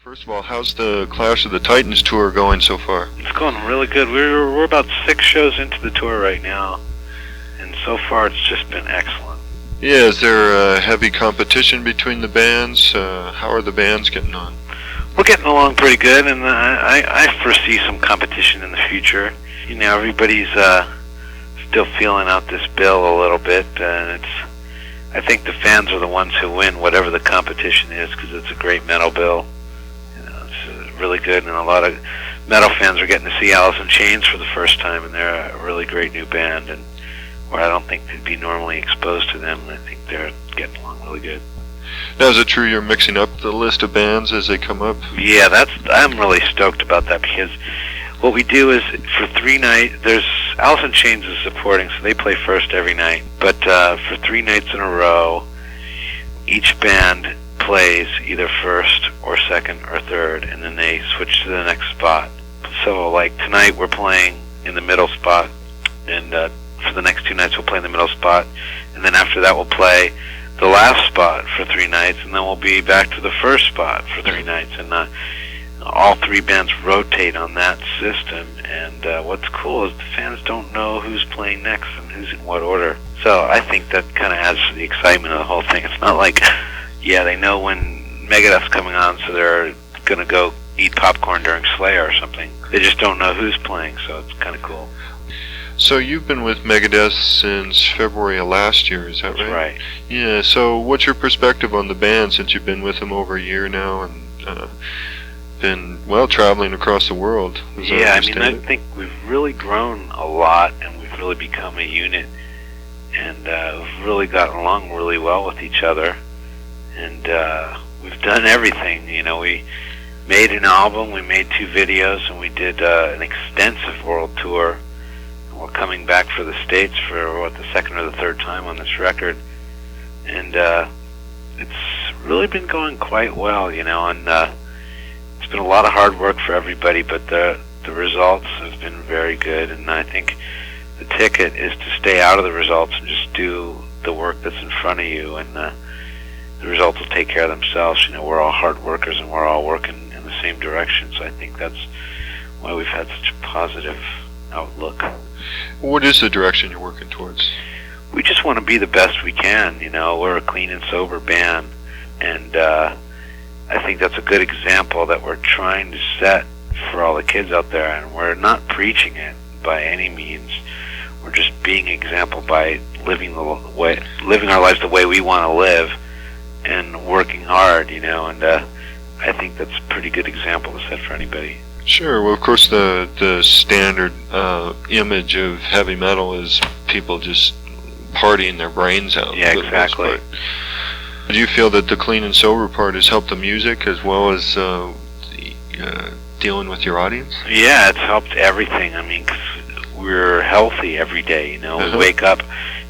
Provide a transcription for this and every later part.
First of all, how's the Clash of the Titans tour going so far? It's going really good. We're about 6 shows into the tour right now, and so far it's just been excellent. Yeah, is there heavy competition between the bands? How are the bands getting on? We're getting along pretty good, and I foresee some competition in the future. You know, everybody's still feeling out this bill a little bit, and I think the fans are the ones who win whatever the competition is, because it's a great metal bill. It's really good, and a lot of metal fans are getting to see Alice in Chains for the first time, and they're a really great new band, and where I don't think they'd be normally exposed to them, and I think they're getting along really good. Now, is it true you're mixing up the list of bands as they come up? Yeah, I'm really stoked about that, because what we do is, for 3 nights, Alice in Chains is supporting, so they play first every night, but for 3 nights in a row, each band plays either first or second or third, and then they switch to the next spot. So like tonight we're playing in the middle spot, and for the next 2 nights we'll play in the middle spot, and then after that we'll play the last spot for 3 nights, and then we'll be back to the first spot for 3 nights, and all 3 bands rotate on that system, and what's cool is the fans don't know who's playing next and who's in what order. So I think that kind of adds to the excitement of the whole thing. It's not like, yeah, they know when Megadeth's coming on, so they're going to go eat popcorn during Slayer or something. They just don't know who's playing, so it's kind of cool. So you've been with Megadeth since February of last year, is that right? That's right. Yeah, so what's your perspective on the band since you've been with them over a year now and been, well, traveling across the world? Yeah, I mean, I think we've really grown a lot, and we've really become a unit, and we've really gotten along really well with each other. And we've done everything. You know, we made an album, we made 2 videos, and we did an extensive world tour. And we're coming back for the States for, the 2nd or the 3rd time on this record. And it's really been going quite well, you know, and it's been a lot of hard work for everybody, but the results have been very good. And I think the ticket is to stay out of the results and just do the work that's in front of you, and the results will take care of themselves. You know, we're all hard workers, and we're all working in the same direction, so I think that's why we've had such a positive outlook. What is the direction you're working towards? We just want to be the best we can. You know, we're a clean and sober band, and I think that's a good example that we're trying to set for all the kids out there, and we're not preaching it by any means. We're just being an example by living our lives the way we want to live, and working hard, you know, and I think that's a pretty good example to set for anybody. Sure. Well, of course, the standard image of heavy metal is people just partying their brains out. Yeah, exactly. Do you feel that the clean and sober part has helped the music as well as dealing with your audience? Yeah, it's helped everything. I mean, 'cause we're healthy every day, you know. We wake up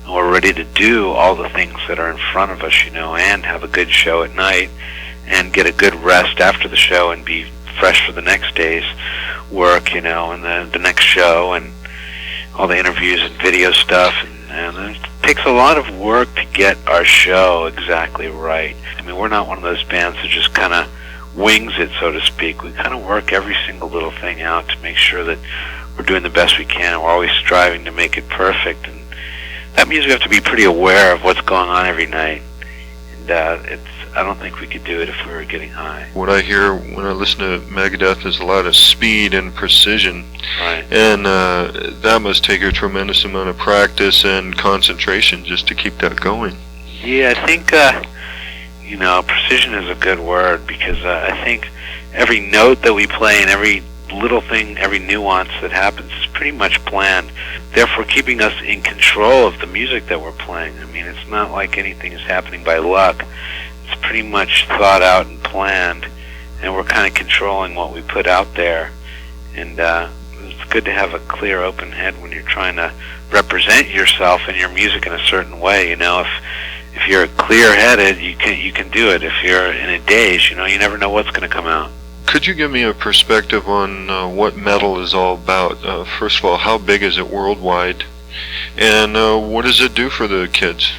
and we're ready to do all the things that are in front of us, you know, and have a good show at night, and get a good rest after the show, and be fresh for the next day's work, you know, and the next show, and all the interviews and video stuff, and it takes a lot of work to get our show exactly right. I mean, we're not one of those bands that just kind of wings it, so to speak. We kind of work every single little thing out to make sure that we're doing the best we can. We're always striving to make it perfect, and that means we have to be pretty aware of what's going on every night. And I don't think we could do it if we were getting high. What I hear when I listen to Megadeth is a lot of speed and precision. Right. And that must take a tremendous amount of practice and concentration just to keep that going. Yeah, I think, you know, precision is a good word, because I think every note that we play and every little thing, every nuance that happens is pretty much planned, therefore keeping us in control of the music that we're playing. I mean, it's not like anything is happening by luck. It's pretty much thought out and planned, and we're kind of controlling what we put out there. And it's good to have a clear, open head when you're trying to represent yourself and your music in a certain way. You know, if you're clear-headed, you can do it. If you're in a daze, you know, you never know what's going to come out. Could you give me a perspective on what metal is all about? First of all, how big is it worldwide? And what does it do for the kids?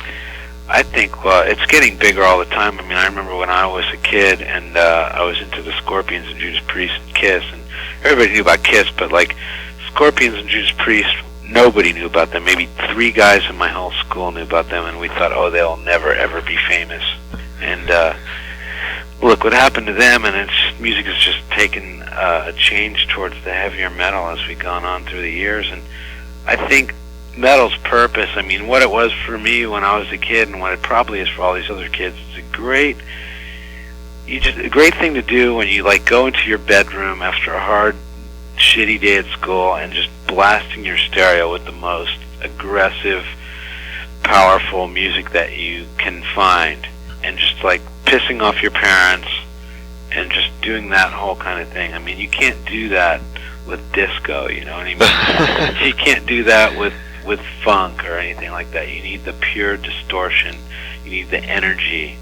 I think, well, it's getting bigger all the time. I mean, I remember when I was a kid and I was into the Scorpions and Judas Priest and Kiss, and everybody knew about Kiss, but like Scorpions and Judas Priest, nobody knew about them. Maybe 3 guys in my whole school knew about them, and we thought, oh, they'll never ever be famous. And look what happened to them, and it's music has just taken a change towards the heavier metal as we've gone on through the years. And I think metal's purpose, I mean, what it was for me when I was a kid and what it probably is for all these other kids, it's a great thing to do when you like go into your bedroom after a hard, shitty day at school and just blasting your stereo with the most aggressive, powerful music that you can find, and just like pissing off your parents and just doing that whole kind of thing. I mean, you can't do that with disco, you know what I mean? You can't do that with funk or anything like that. You need the pure distortion. You need the energy.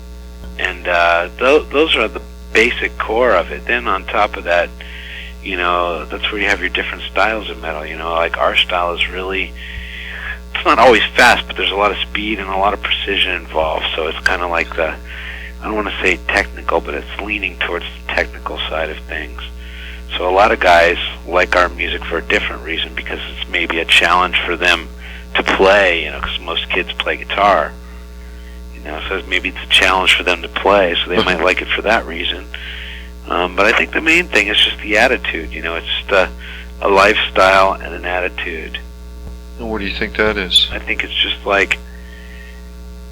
And those are the basic core of it. Then on top of that, you know, that's where you have your different styles of metal. You know, like our style is really, it's not always fast, but there's a lot of speed and a lot of precision involved. So it's kind of like the, I don't want to say technical, but it's leaning towards the technical side of things. So a lot of guys like our music for a different reason, because it's maybe a challenge for them to play, you know, because most kids play guitar. You know, so maybe it's a challenge for them to play, so they might like it for that reason. But I think the main thing is just the attitude, you know, it's just a lifestyle and an attitude. And what do you think that is? I think it's just like,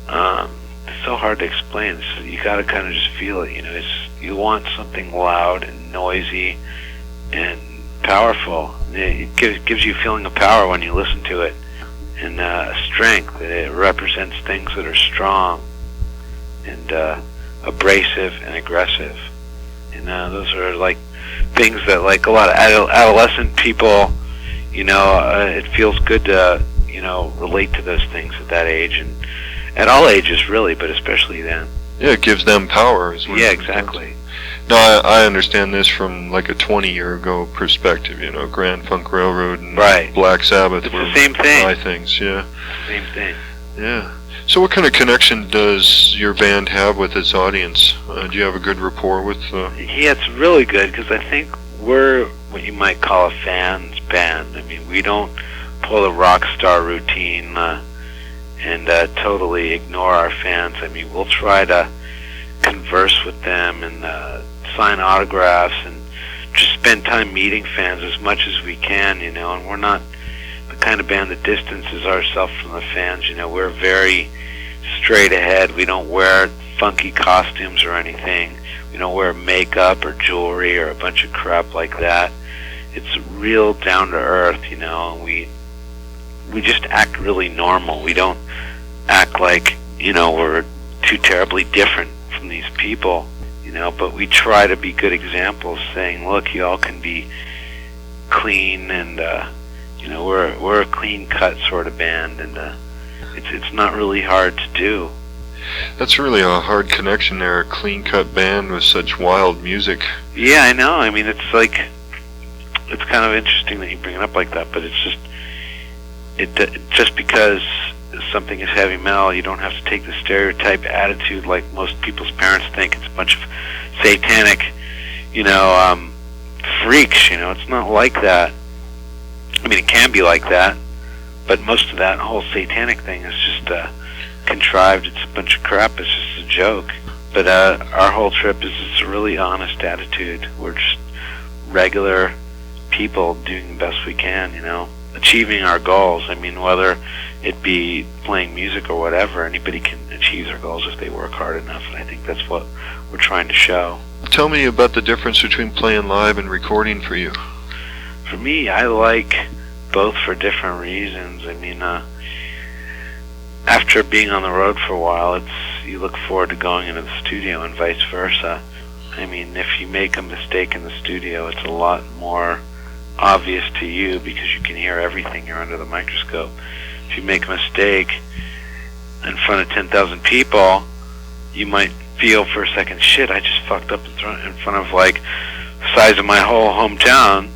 it's so hard to explain. So you got to kind of just feel it, you know. You want something loud and noisy and powerful. It gives you a feeling of power when you listen to it, and strength. It represents things that are strong and abrasive and aggressive. And those are like things that like a lot of adolescent people, you know, it feels good to, you know, relate to those things at that age, and at all ages really, but especially then. Yeah, it gives them power. Yeah, exactly. No, I understand this from like a 20-year ago perspective, you know, Grand Funk Railroad and right. Black Sabbath it's were the same thing. my things, yeah. Same thing. Yeah. So what kind of connection does your band have with its audience? Do you have a good rapport with... Yeah, it's really good, because I think we're what you might call a fans band. I mean, we don't pull a rock star routine and totally ignore our fans. I mean, we'll try to converse with them and sign autographs and just spend time meeting fans as much as we can, you know. And we're not the kind of band that distances ourselves from the fans, you know. We're very straight ahead. We don't wear funky costumes or anything. We don't wear makeup or jewelry or a bunch of crap like that. It's real down to earth, you know. And we just act really normal. We don't act like, you know, we're too terribly different from these people, you know, but we try to be good examples, saying, look, you all can be clean, and you know, we're a clean cut sort of band, and it's not really hard to do. That's really a hard connection there, a clean cut band with such wild music. Yeah, I know. I mean, it's like, it's kind of interesting that you bring it up like that, but it's just, just because something is heavy metal, you don't have to take the stereotype attitude like most people's parents think. It's a bunch of satanic, you know, freaks, you know. It's not like that. I mean, it can be like that, but most of that whole satanic thing is just contrived. It's a bunch of crap. It's just a joke. But our whole trip is it's a really honest attitude. We're just regular people doing the best we can, you know, achieving our goals. I mean, whether it be playing music or whatever, anybody can achieve their goals if they work hard enough, and I think that's what we're trying to show. Tell me about the difference between playing live and recording for you. For me, I like both for different reasons. I mean, after being on the road for a while, you look forward to going into the studio and vice versa. I mean, if you make a mistake in the studio, it's a lot more obvious to you because you can hear everything. You're under the microscope. If you make a mistake in front of 10,000 people, you might feel for a second, shit, I just fucked up in front of like the size of my whole hometown.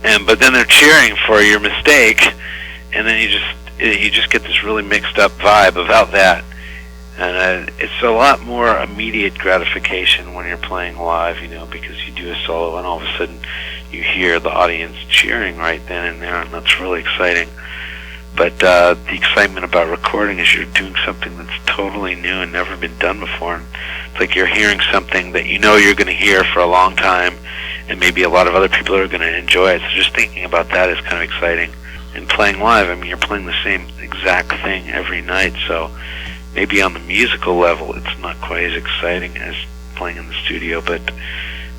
But then they're cheering for your mistake, and then you just get this really mixed up vibe about that. And it's a lot more immediate gratification when you're playing live, because you do a solo and all of a sudden you hear the audience cheering right then and there, and that's really exciting. But the excitement about recording is you're doing something that's totally new and never been done before. And it's like you're hearing something that you're going to hear for a long time, and maybe a lot of other people are going to enjoy it. So just thinking about that is kind of exciting. And playing live, you're playing the same exact thing every night, so maybe on the musical level it's not quite as exciting as playing in the studio, but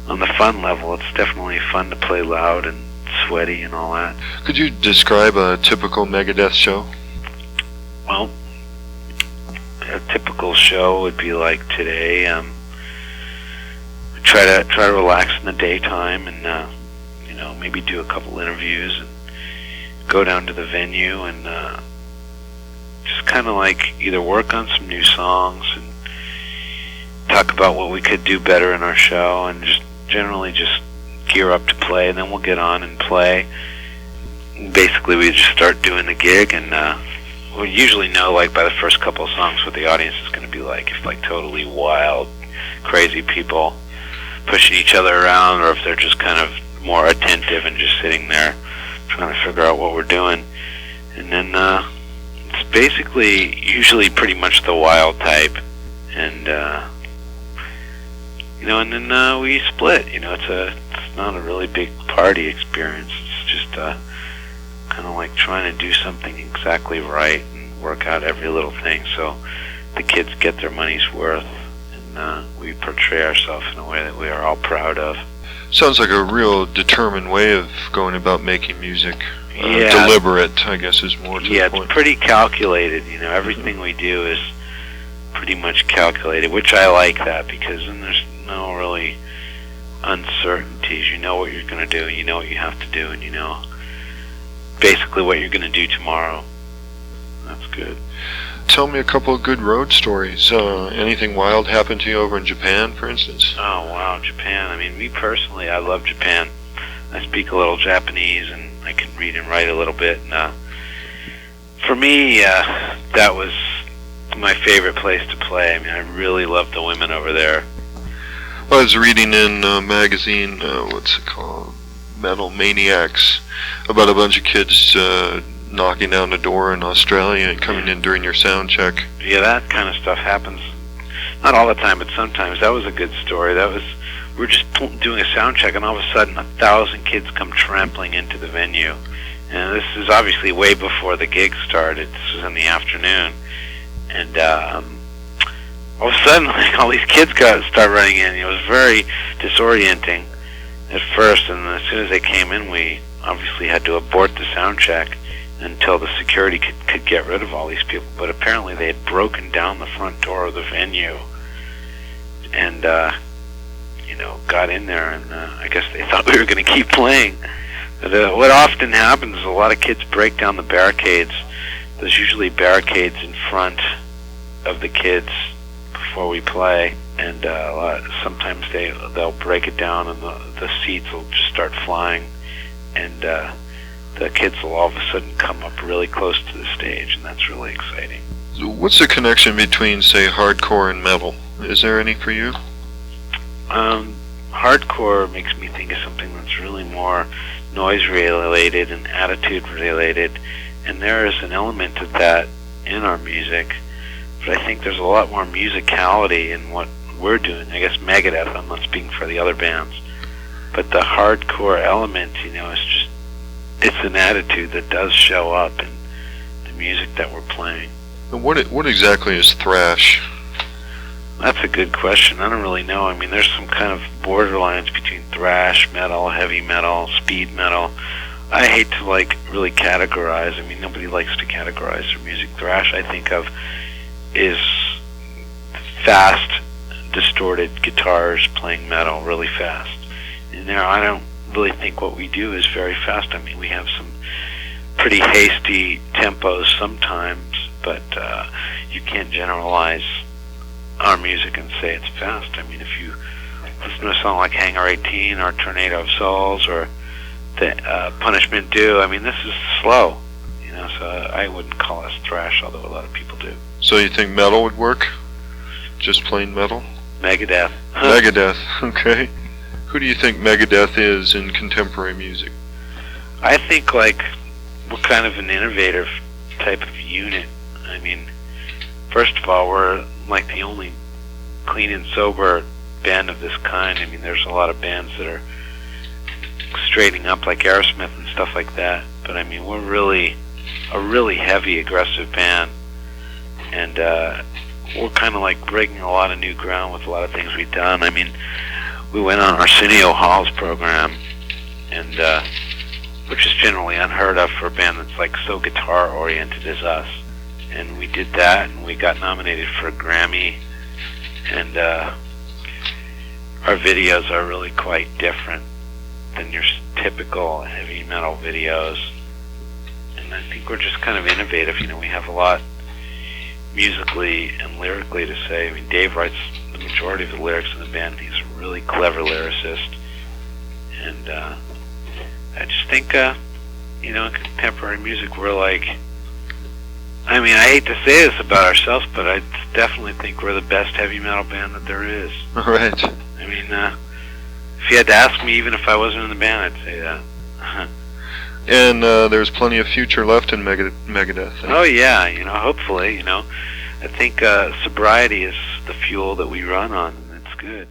on the fun level it's definitely fun to play loud and sweaty and all that. Could you describe a typical Megadeth show? Well, a typical show would be like today. We try to relax in the daytime and maybe do a couple interviews and go down to the venue and just kind of like either work on some new songs and talk about what we could do better in our show, and just generally just gear up to play, and then we'll get on and play. Basically we just start doing the gig, and we usually know like by the first couple of songs what the audience is going to be like. If like totally wild, crazy people pushing each other around, or if they're just kind of more attentive and just sitting there trying to figure out what we're doing. And then it's basically usually pretty much the wild type, and and then we split. It's not a really big party experience. It's just kind of like trying to do something exactly right and work out every little thing so the kids get their money's worth, and we portray ourselves in a way that we are all proud of. Sounds like a real determined way of going about making music. Yeah. Deliberate, I guess, is more to the point. Yeah, it's pretty calculated. Everything we do is pretty much calculated, which I like that, because then there's no really uncertainties. You know what you're going to do, and you know what you have to do, and you know basically what you're going to do tomorrow. That's good. Tell me a couple of good road stories. Anything wild happened to you over in Japan, for instance? Oh, wow, Japan. Me personally, I love Japan. I speak a little Japanese, and I can read and write a little bit. And for me, that was my favorite place to play. I really loved the women over there. I was reading in a magazine, what's it called? Metal Maniacs, about a bunch of kids knocking down the door in Australia and coming in during your sound check. Yeah, that kind of stuff happens. Not all the time, but sometimes. That was a good story. We're just doing a sound check, and all of a sudden 1,000 kids come trampling into the venue. And this is obviously way before the gig started. This was in the afternoon. And all of a sudden, all these kids start running in. It was very disorienting at first, and as soon as they came in, we obviously had to abort the sound check until the security could get rid of all these people. But apparently they had broken down the front door of the venue and got in there, and I guess they thought we were going to keep playing. But what often happens is a lot of kids break down the barricades. There's usually barricades in front of the kids before we play, and sometimes they'll break it down, and the seats will just start flying, and the kids will all of a sudden come up really close to the stage, and that's really exciting. So what's the connection between, say, hardcore and metal? Is there any for you? Hardcore makes me think of something that's really more noise-related and attitude-related, and there is an element of that in our music, but I think there's a lot more musicality in what we're doing. I guess Megadeth, I'm not speaking for the other bands, but the hardcore element, it's an attitude that does show up in the music that we're playing. And what exactly is thrash? That's a good question. I don't really know. There's some kind of borderlines between thrash metal, heavy metal, speed metal. I hate to really categorize. Nobody likes to categorize their music. Thrash, I think of, is fast, distorted guitars playing metal really fast. And there, I don't really think what we do is very fast. We have some pretty hasty tempos sometimes, but you can't generalize our music and say it's fast. If you listen to a song like Hangar 18 or Tornado of Souls or the Punishment Due, this is slow, so I wouldn't call us thrash, although a lot of people do. So you think metal would work? just plain metal? Megadeth. Megadeth, okay. Who do you think Megadeth is in contemporary music? I think, like, we're kind of an innovative type of unit. I mean, first of all, we're like the only clean and sober band of this kind. I mean, there's a lot of bands that are straightening up, like Aerosmith and stuff like that. But I mean, we're really a really heavy, aggressive band, and we're kind of like breaking a lot of new ground with a lot of things we've done. I mean, we went on Arsenio Hall's program, and which is generally unheard of for a band that's like so guitar-oriented as us. And we did that, and we got nominated for a Grammy, and our videos are really quite different than your typical heavy metal videos. And I think we're just kind of innovative. You know, we have a lot musically and lyrically to say. I mean, Dave writes the majority of the lyrics in the band. He's a really clever lyricist. And I just think, you know, in contemporary music, we're like, I mean, I hate to say this about ourselves, but I definitely think we're the best heavy metal band that there is. Right. I mean, if you had to ask me, even if I wasn't in the band, I'd say that. And there's plenty of future left in Megadeth. Oh yeah, you know, hopefully, you know. I think sobriety is the fuel that we run on, and it's good.